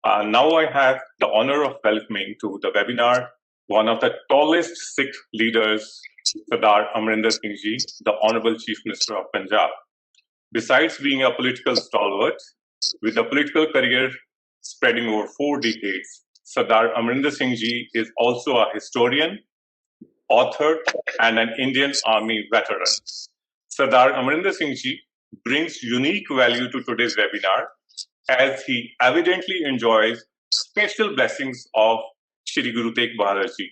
Now I have the honor of welcoming to the webinar one of the tallest Sikh leaders, Sardar Amarinder Singh Ji, the Honorable Chief Minister of Punjab. Besides being a political stalwart, with a political career spreading over 4 decades, Sardar Amarinder Singh Ji is also a historian, author, and an Indian Army veteran. Sardar Amarinder Singh Ji brings unique value to today's webinar as he evidently enjoys special blessings of Shri Guru Tegh Bahadur Ji.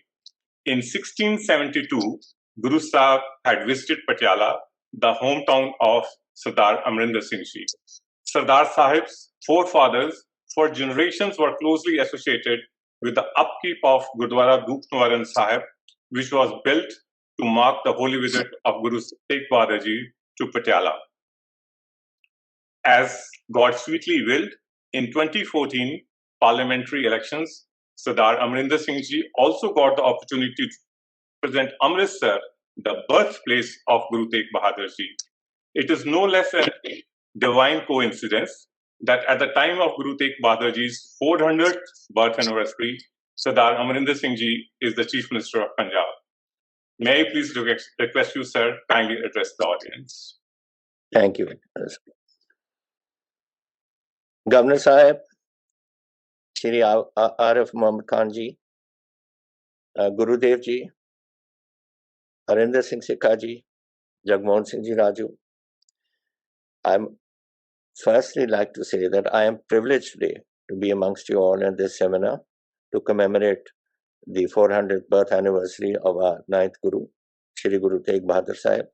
In 1672, Guru Sahib had visited Patiala, the hometown of Sardar Amarinder Singh Ji. Sardar Sahib's forefathers for generations were closely associated with the upkeep of Gurdwara Dup Niwaran Sahib, which was built to mark the holy visit of Guru Tegh Bahadur Ji to Patiala. As God sweetly willed, in 2014 parliamentary elections, Sardar Amarinder Singh Ji also got the opportunity to represent Amritsar, the birthplace of Guru Tegh Bahadur Ji. It is no less a divine coincidence that at the time of Guru Tegh Bahadur Ji's 400th birth anniversary, Sardar Amarinder Singh Ji is the Chief Minister of Punjab. May I please request you, sir, kindly address the audience. Thank you. Governor Sahib, Shri Arif Muhammad Khan Ji, Gurudev Ji, Harinder Singh Sikha Ji, Jagmohan Singh Ji Raju. I'm firstly like to say that I am privileged today to be amongst you all in this seminar to commemorate the 400th birth anniversary of our 9th Guru, Shri Guru Tegh Bahadur Sahib,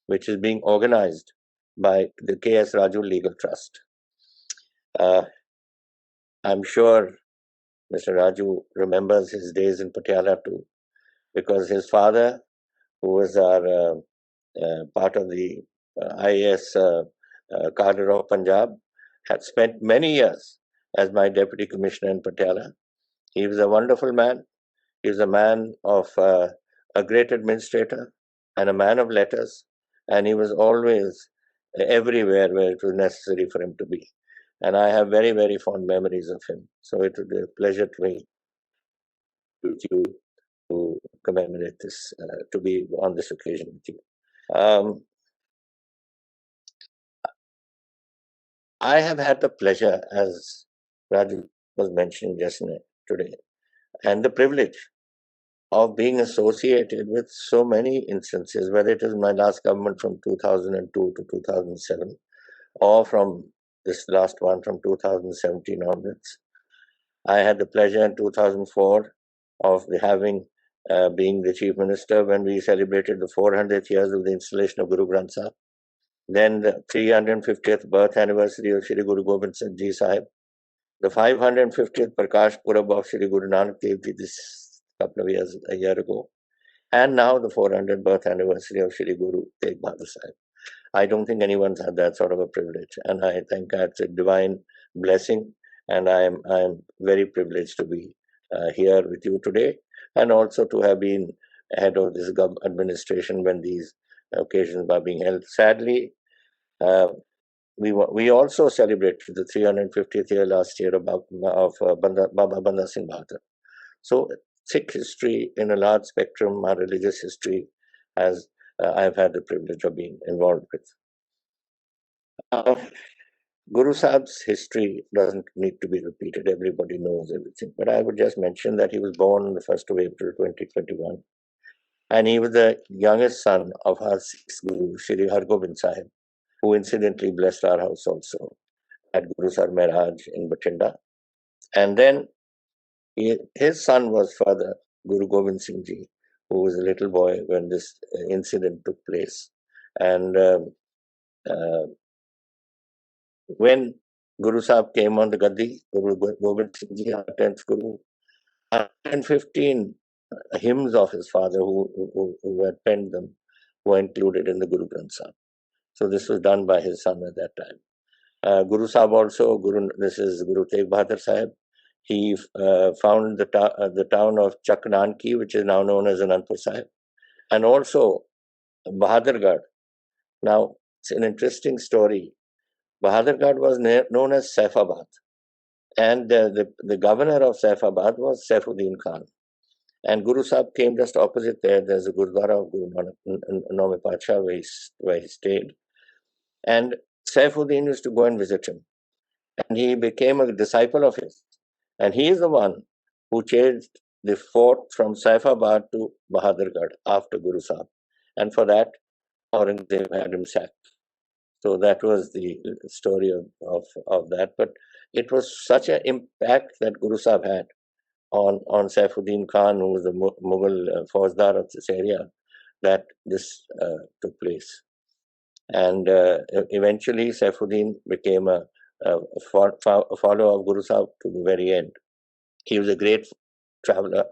which is being organized by the KS Raju Legal Trust. I'm sure Mr. Raju remembers his days in Patiala too, because his father, who was our part of the IAS cadre of Punjab, had spent many years as my deputy commissioner in Patiala. He was a wonderful man. He was a man of a great administrator and a man of letters, and he was always everywhere where it was necessary for him to be. And I have very, very fond memories of him. So it would be a pleasure to me with you to commemorate this, to be on this occasion with you. I have had the pleasure, as Raju was mentioning just today, and the privilege of being associated with so many instances, whether it is my last government from 2002 to 2007, or from this last one from 2017 onwards. I had the pleasure in 2004 of being the Chief Minister when we celebrated the 400th years of the installation of Guru Granth Sahib. Then the 350th birth anniversary of Shri Guru Gobind Singh Ji Sahib. The 550th Prakash Purab of Shri Guru Nanak Dev Ji this couple of years, a year ago. And now the 400th birth anniversary of Shri Guru Tegh Bahadur Sahib. I don't think anyone's had that sort of a privilege, and I think it's a divine blessing, and I am very privileged to be here with you today, and also to have been head of this administration when these occasions are being held. Sadly, we also celebrated the 350th year last year of Baba Banda Singh Bahadur. So Sikh history in a large spectrum, our religious history, as I've had the privilege of being involved with. Guru Sahib's history doesn't need to be repeated. Everybody knows everything. But I would just mention that he was born on the 1st of April 2021. And he was the youngest son of our sixth Guru, Shri Hargobind Sahib, who incidentally blessed our house also at Guru Sar Mehraj in Batinda. And then his son was Father Guru Gobind Singh Ji, who was a little boy when this incident took place. And when Guru Sahib came on the Gaddi, Guru Gobind Singh Ji, our 10th Guru, 115 hymns of his father who had penned them were included in the Guru Granth Sahib. So this was done by his son at that time. Guru Sahib also, this is Guru Tegh Bahadur Sahib. He founded the town of Chaknanki, which is now known as Anandpur Sahib, and also Bahadurgarh. Now, it's an interesting story. Bahadurgarh was known as Saifabad, And the governor of Saifabad was Saifuddin Khan. And Guru Sahib came just opposite there. There's a Gurudwara of Guru Nanak Pacha where he stayed. And Saifuddin used to go and visit him. And he became a disciple of his. And he is the one who changed the fort from Saifabad to Bahadurgarh after Guru Sahib. And for that, Aurangzeb had him sacked. So that was the story of that. But it was such an impact that Guru Sahib had on Saifuddin Khan, who was the Mughal Fauzdar of this area, that this took place. And eventually Saifuddin became a follower of Guru Sahib to the very end. He was a great traveler.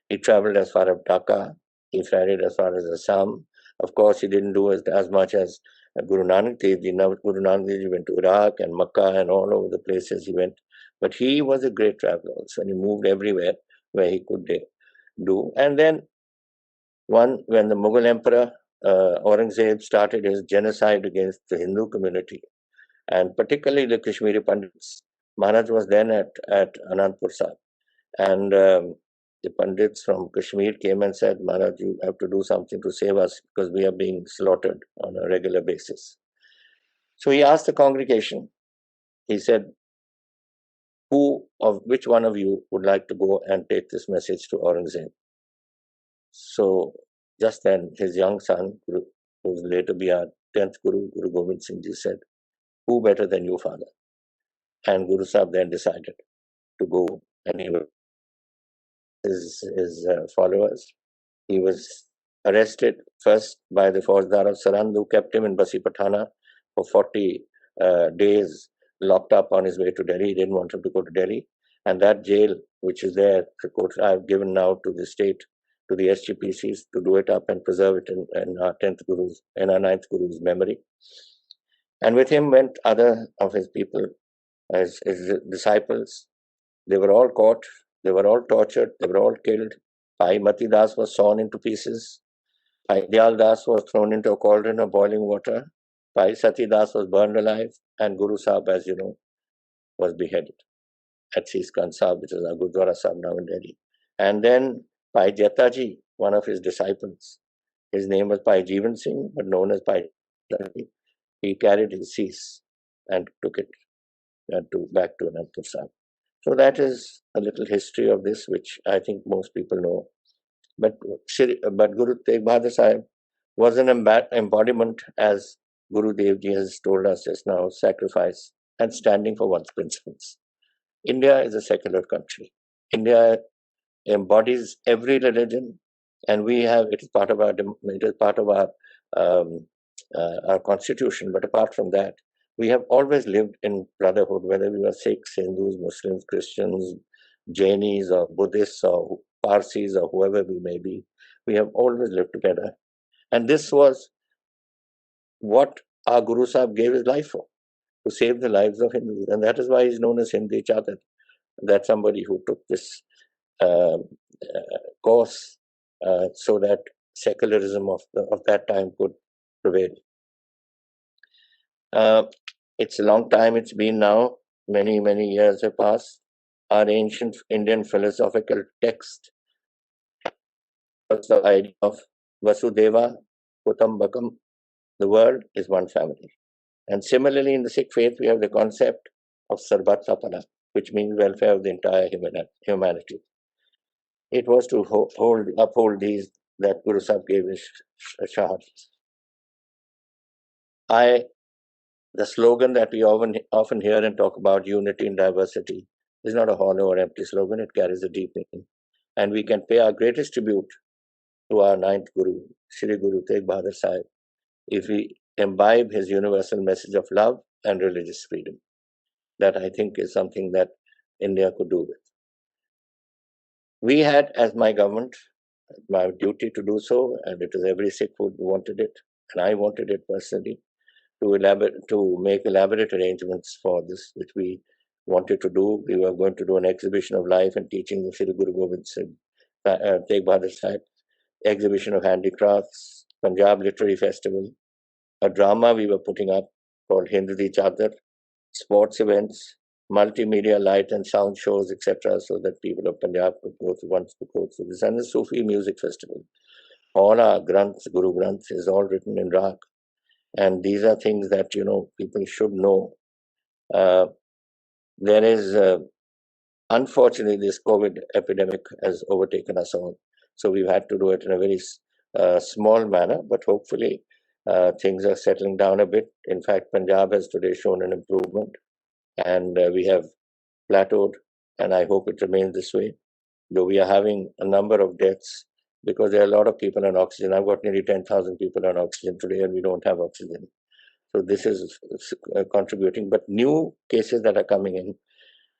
He traveled as far as Dhaka. He traveled as far as Assam. Of course, he didn't do as much as Guru Nanak Dev Ji. Now, Guru Nanak Dev Ji went to Iraq and Makkah and all over the places he went. But he was a great traveler also, and he moved everywhere where he could do. And then when the Mughal Emperor Aurangzeb started his genocide against the Hindu community, and particularly the Kashmiri Pandits, Maharaj was then at Anandpur Sahib. And the Pandits from Kashmir came and said, Maharaj, you have to do something to save us because we are being slaughtered on a regular basis. So he asked the congregation, he said, which one of you would like to go and take this message to Aurangzeb? So just then his young son, who would later be our 10th Guru, Guru Gobind Singh Ji, said, who better than you, father? And Guru Sahib then decided to go, and he was his followers. He was arrested first by the Fauzdar of Sarand, who kept him in Basi Patana for 40 days, locked up on his way to Delhi. He didn't want him to go to Delhi. And that jail, which is there, the court I've given now to the state, to the SGPCs, to do it up and preserve it in our 10th Guru's, in our 9th Guru's memory. And with him went other of his people, his disciples. They were all caught, they were all tortured, they were all killed. Bhai Mati Das was sawn into pieces. Bhai Dayal Das was thrown into a cauldron of boiling water. Bhai Sati Das was burned alive. And Guru Sahib, as you know, was beheaded at Seeskan Sahib, which is our Gurdwara Sahib now in Delhi. And then Bhai Jetaji, one of his disciples, his name was Bhai Jeevan Singh, but known as Bhai Jetaji, he carried his cease and took it back to Anandpur Sahib. So that is a little history of this, which I think most people know. But Guru Tegh Bahadur Sahib was an embodiment, as Guru Dev Ji has told us just now, sacrifice and standing for one's principles. India is a secular country. India embodies every religion, and it is part of our constitution. But apart from that, we have always lived in brotherhood, whether we were Sikhs, Hindus, Muslims, Christians, Jainis, or Buddhists, or Parsis, or whoever we may be. We have always lived together. And this was what our Guru Sahib gave his life for, to save the lives of Hindus. And that is why he's known as Hindi Chadar, that somebody who took this course so that secularism of that time could prevail. It's a long time it's been now, many, many years have passed. Our ancient Indian philosophical text was the idea of Vasudeva Kutumbakam, the world is one family. And similarly, in the Sikh faith, we have the concept of Sarbat Sapala, which means welfare of the entire humanity. It was to uphold these that Guru Sahib gave his shahadat. The slogan that we often hear and talk about, unity in diversity, is not a hollow or empty slogan. It carries a deep meaning. And we can pay our greatest tribute to our 9th Guru, Shri Guru Tegh Bahadur Sahib, if we imbibe his universal message of love and religious freedom. That, I think, is something that India could do with. We had, as my government, my duty to do so, and it is every Sikh who wanted it, and I wanted it personally, to make elaborate arrangements for this, which we wanted to do. We were going to do an exhibition of life and teaching of Sri Guru Gobind Singh, Tegh Bahadur Sahib, exhibition of handicrafts, Punjab Literary Festival, a drama we were putting up called Hindi Chadar, sports events, multimedia light and sound shows, etc., so that people of Punjab could want to go through this. And the Sufi music festival. All our granths, Guru Granth, is all written in Rag. And these are things that, people should know. There is, unfortunately, this COVID epidemic has overtaken us all. So we've had to do it in a very small manner, but hopefully things are settling down a bit. In fact, Punjab has today shown an improvement, and we have plateaued, and I hope it remains this way. Though we are having a number of deaths because there are a lot of people on oxygen. I've got nearly 10,000 people on oxygen today, and we don't have oxygen. So this is contributing. But new cases that are coming in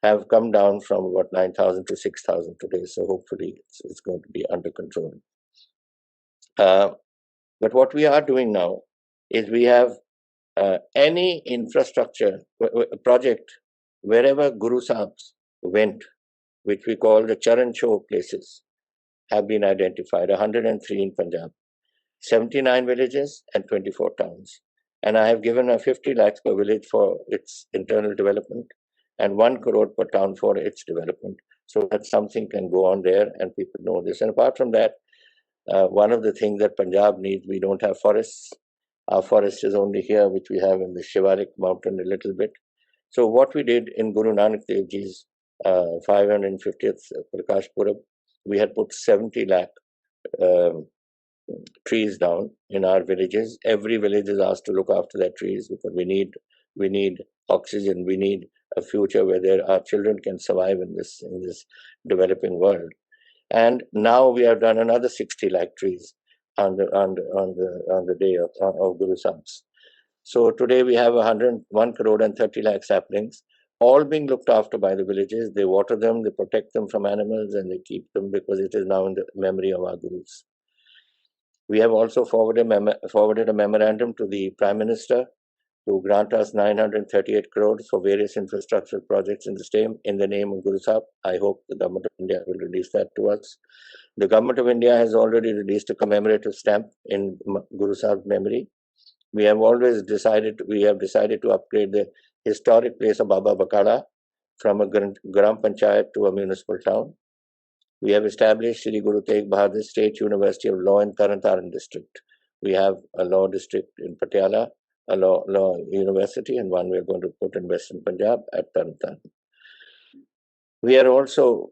have come down from about 9,000 to 6,000 today. So hopefully it's going to be under control. But what we are doing now is we have any infrastructure project wherever Guru Sahibs went, which we call the Charan Show places, have been identified, 103 in Punjab, 79 villages and 24 towns. And I have given a 50 lakhs per village for its internal development and 1 crore per town for its development, so that something can go on there and people know this. And apart from that, one of the things that Punjab needs, we don't have forests. Our forest is only here, which we have in the Shivalik mountain a little bit. So what we did in Guru Nanak Dev Ji's 550th Prakash Purab, we had put 70 lakh trees down in our villages. Every village is asked to look after their trees because we need oxygen. We need a future where our children can survive in this developing world. And now we have done another 60 lakh trees on the day of Guru Sahibs. So today we have 101 crore and 30 lakh saplings, all being looked after by the villages. They water them, they protect them from animals, and they keep them because it is now in the memory of our Gurus. We have also forwarded a memorandum to the Prime Minister to grant us 938 crores for various infrastructure projects in the name of Guru Sahib. I hope the Government of India will release that to us. The Government of India has already released a commemorative stamp in Guru Sahib's memory. We have decided to upgrade the historic place of Baba Bakala from a Gram Panchayat to a municipal town. We have established Sri Guru Tegh Bahadur State University of Law in Taran district. We have a law district in Patiala, a law university, and one we are going to put in Western Punjab at Taran. We are also,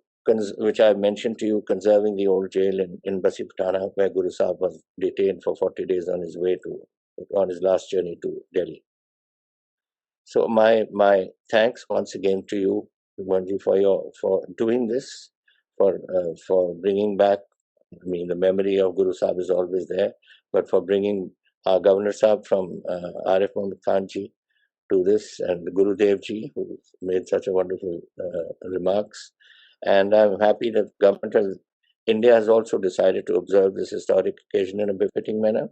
which I mentioned to you, conserving the old jail in Basi Patana, where Guru Sahib was detained for 40 days on his last journey to Delhi. So my thanks once again to you, Manji, for doing this, for bringing back. I mean, the memory of Guru Sahib is always there, but for bringing our Governor Sahib from Arif Muhammad Khan ji to this, and Guru Dev ji, who made such a wonderful remarks. And I'm happy that Government of India has also decided to observe this historic occasion in a befitting manner.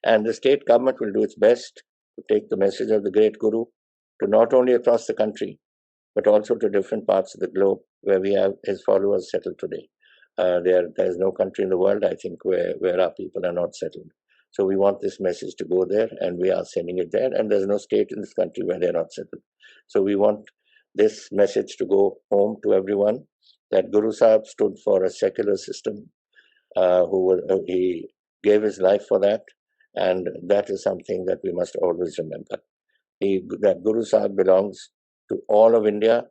And the state government will do its best to take the message of the great Guru to not only across the country, but also to different parts of the globe where we have his followers settled today. There is no country in the world, I think, where our people are not settled. So we want this message to go there, and we are sending it there. And there's no state in this country where they're not settled. So we want this message to go home to everyone, that Guru Sahib stood for a secular system. He gave his life for that, and that is something that we must always remember. That Guru Sahib belongs to all of India,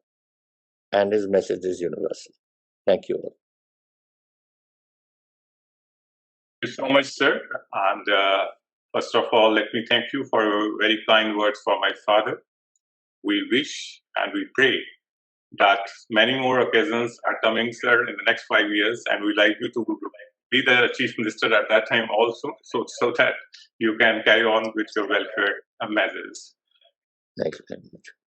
and his message is universal. Thank you all. Thank you so much, sir. And first of all, let me thank you for your very kind words for my father. We wish and we pray that many more occasions are coming, sir, in the next 5 years, and we'd like you to be the chief minister at that time also, so that you can carry on with your welfare measures. Thank you very much.